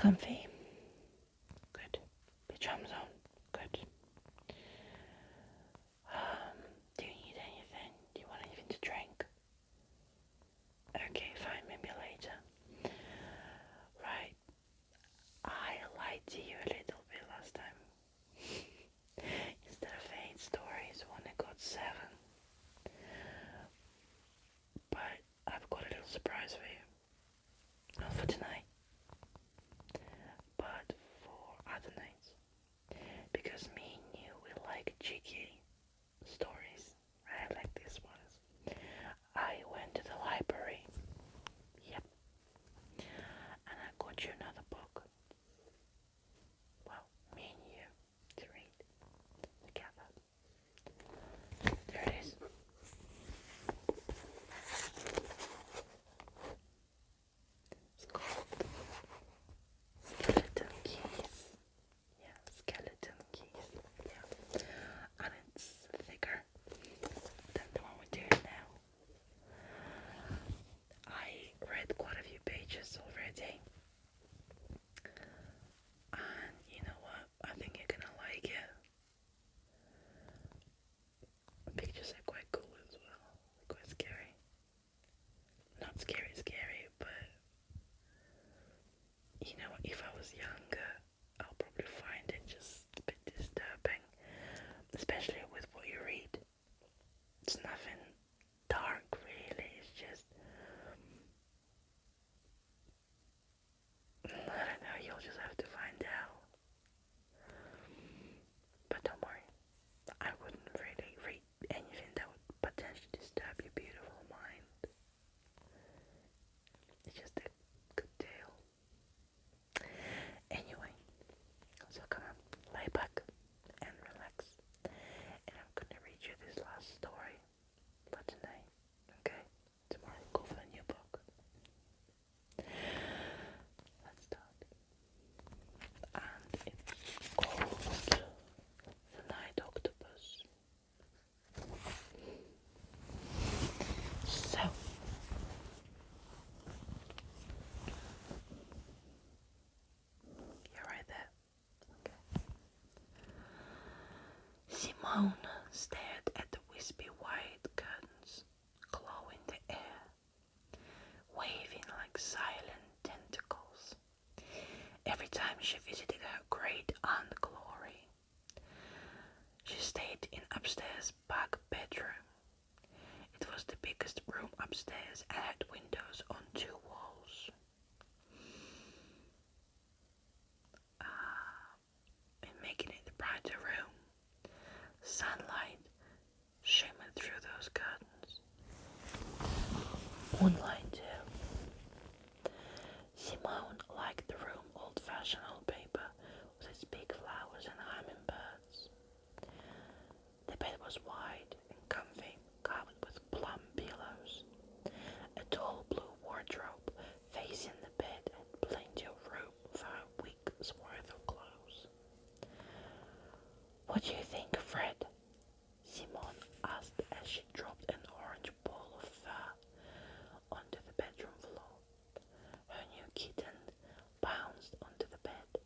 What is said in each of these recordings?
Comfy. Good. Pajamas on. Good. Do you need anything? Do you want anything to drink? Okay, fine, maybe later. Right. I lied to you a little bit last time. Instead of 8 stories, I only got 7. But I've got a little surprise for you. Not for tonight, but for other nights. Because me and you, we like cheeky stories, right? Like this one. I went to the library. Yep. And I got you another book. Well, me and you to read together. There it is. It's called Skeleton Keys. Yeah, Skeleton Keys. Yeah. And it's thicker than the one we're doing now. I read quite a few pages already. And you know what? I think you're gonna like it. The pictures are quite cool as well. Quite scary. Not scary, but you know what? If I was younger, I'll probably find it just a bit disturbing. Especially with what you read. It's nothing dark really, it's just I don't know, you'll just have to find out. But don't worry, I wouldn't really read anything that would potentially disturb your beautiful mind. It's just a good tale. Anyway, so come on, lay back and relax. And I'm gonna read you this last story for tonight, okay? Tomorrow we'll go for a new book. Let's start. And it's called The Night Octopus. So, you're right there. Okay. Simone stared at the wispy white curtains, glow in the air, waving like silent tentacles. Every time she visited her great Aunt Glory, she stayed in upstairs back bedroom. It was the biggest room upstairs and had windows on 2 walls. And making it a brighter room, sunlight shimmered through those curtains. Moonlight too. Simone liked the room old-fashioned wallpaper with its big flowers and hummingbirds. The bed was wide and comfy, covered with plum pillows. A tall blue wardrobe facing the bed had plenty of room for a week's worth of clothes. "What do you think, Fred?" Simone asked as she dropped an orange ball of fur onto the bedroom floor. Her new kitten bounced onto the bed.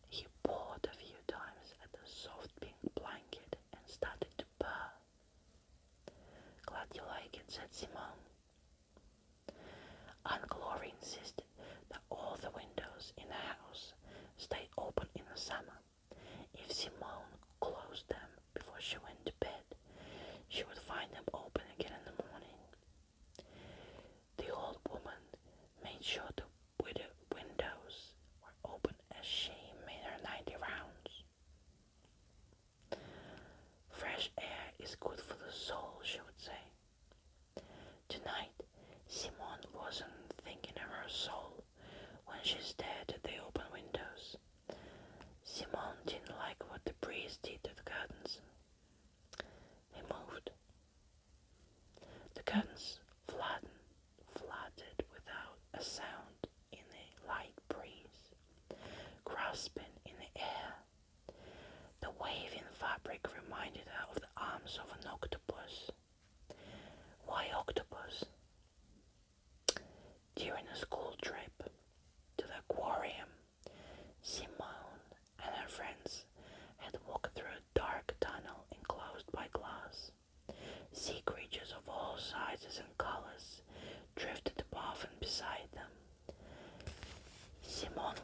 He pawed a few times at the soft pink blanket and started to purr. "Glad you like it," said Simone. Aunt Glory insisted that all the windows in the house stay open in the summer. If Simone closed them before she went to bed, she would find them open again in the morning. The old woman made sure the windows were open as she made her 90 rounds. "Fresh air is good for the soul," she would say. Tonight, Simone wasn't thinking of her soul when she stared at the open windows. Simone didn't like what the breeze did to the curtains. They moved. The curtains fluttered without a sound in the light breeze, grasping in the air. The waving fabric reminded her of the arms of an octopus. Why octopus? During a school trip to the aquarium,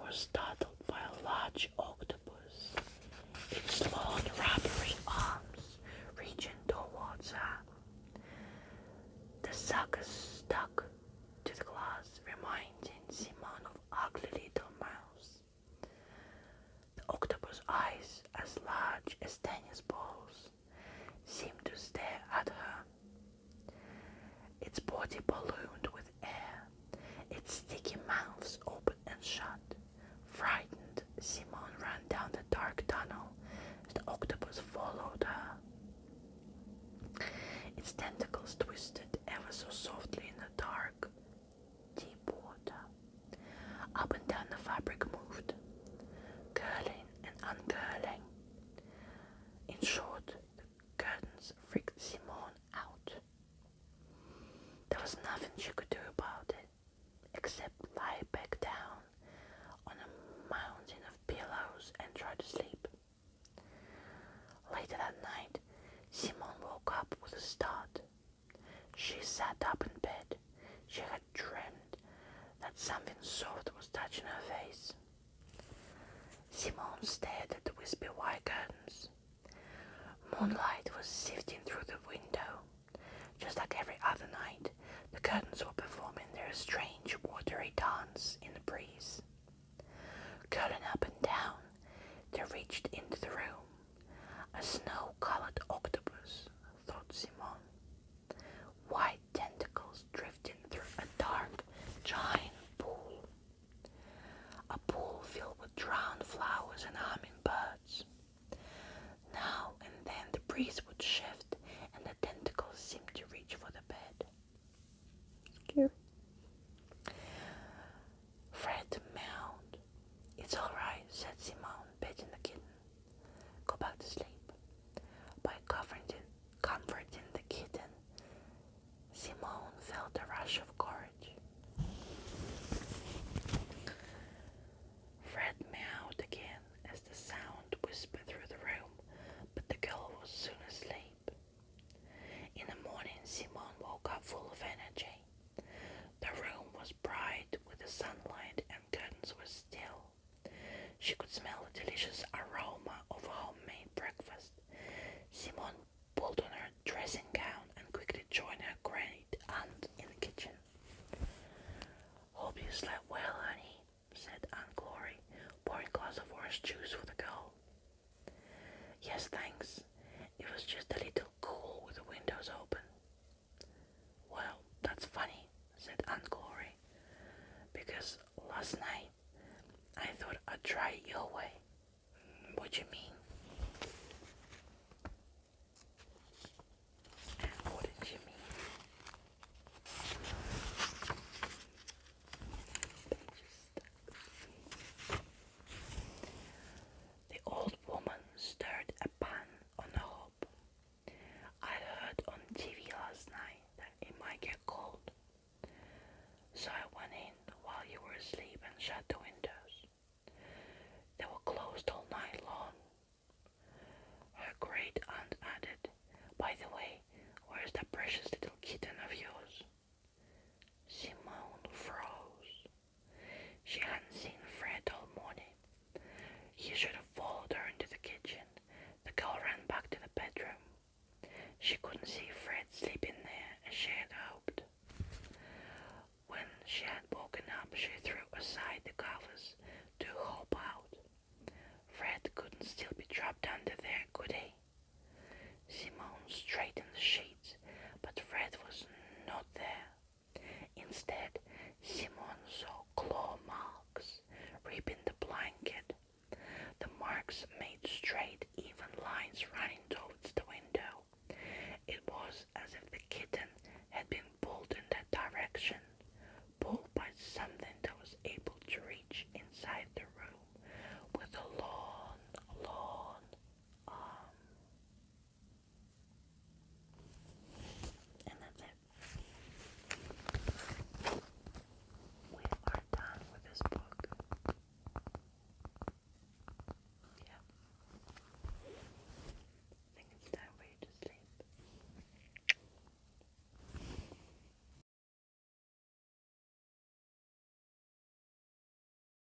were startled by a large octopus, its long rubbery arms reaching towards her. The sucker stuck to the glass, reminding Simone of ugly little mouse. The octopus eyes, as large as tennis balls, seemed to stare at her. Its body ballooned with air, its sticky mouths open and shut. Frightened, Simone ran down the dark tunnel as the octopus followed her. Its tentacles twisted ever so softly in the dark, deep water. Up and down the fabric moved, curling and uncurling. In short, the curtains freaked Simone out. There was nothing she could do about it, except lie back down on a mountain of pillows and try to sleep. Later that night, Simone woke up with a start. She sat up in bed. She had dreamed that something soft was touching her face. Simone stared at the wispy white curtains. Moonlight was sifting through the window. Just like every other night, the curtains were performing their strange watery dance in the breeze. Curling up and down, they reached into the room. A snow-colored octopus, thought Simone. White tentacles drifting through a dark, giant pool. A pool filled with drowned flowers and hummingbirds. Now and then the breeze would shift and the tentacles seemed to reach for the bed. Scary. Fred meowed. "It's all right," said Simone, petting the kitten. "Go back to sleep." By comforting the kitten, Simone felt a rush of courage. Fred meowed again as the sound whispered through the room, but the girl was soon asleep. In the morning, Simone woke up full of energy. The room was bright with the sunlight and curtains were still. She could smell the delicious aroma of a homemade breakfast. Simone pulled on her dressing gown and quickly joined her great aunt in the kitchen. "Hope you slept well, honey," said Aunt Glory, pouring a glass of orange juice for the girl. "Yes, thanks. It was just a little cool with the windows open." "Well, that's funny," said Aunt Glory, "because last night I thought I'd try it your way." "What do you mean?" "What did you mean?" The old woman stirred a pan on the hob. "I heard on TV last night that it might get cold, so I went in while you were asleep and shut the windows. They were closed all night long." Her great aunt added, "By the way, where's that precious little kitten of yours?" Simone froze. She hadn't seen Fred all morning. He should have followed her into the kitchen. The girl ran back to the bedroom. She couldn't see Fred sleeping there as she had hoped. When she had woken up, she threw aside the covers to hop out. Fred couldn't still be trapped under there, could he? Simone straightened the sheets, but Fred was not there. Instead, Simone saw claw marks ripping the blanket. The marks made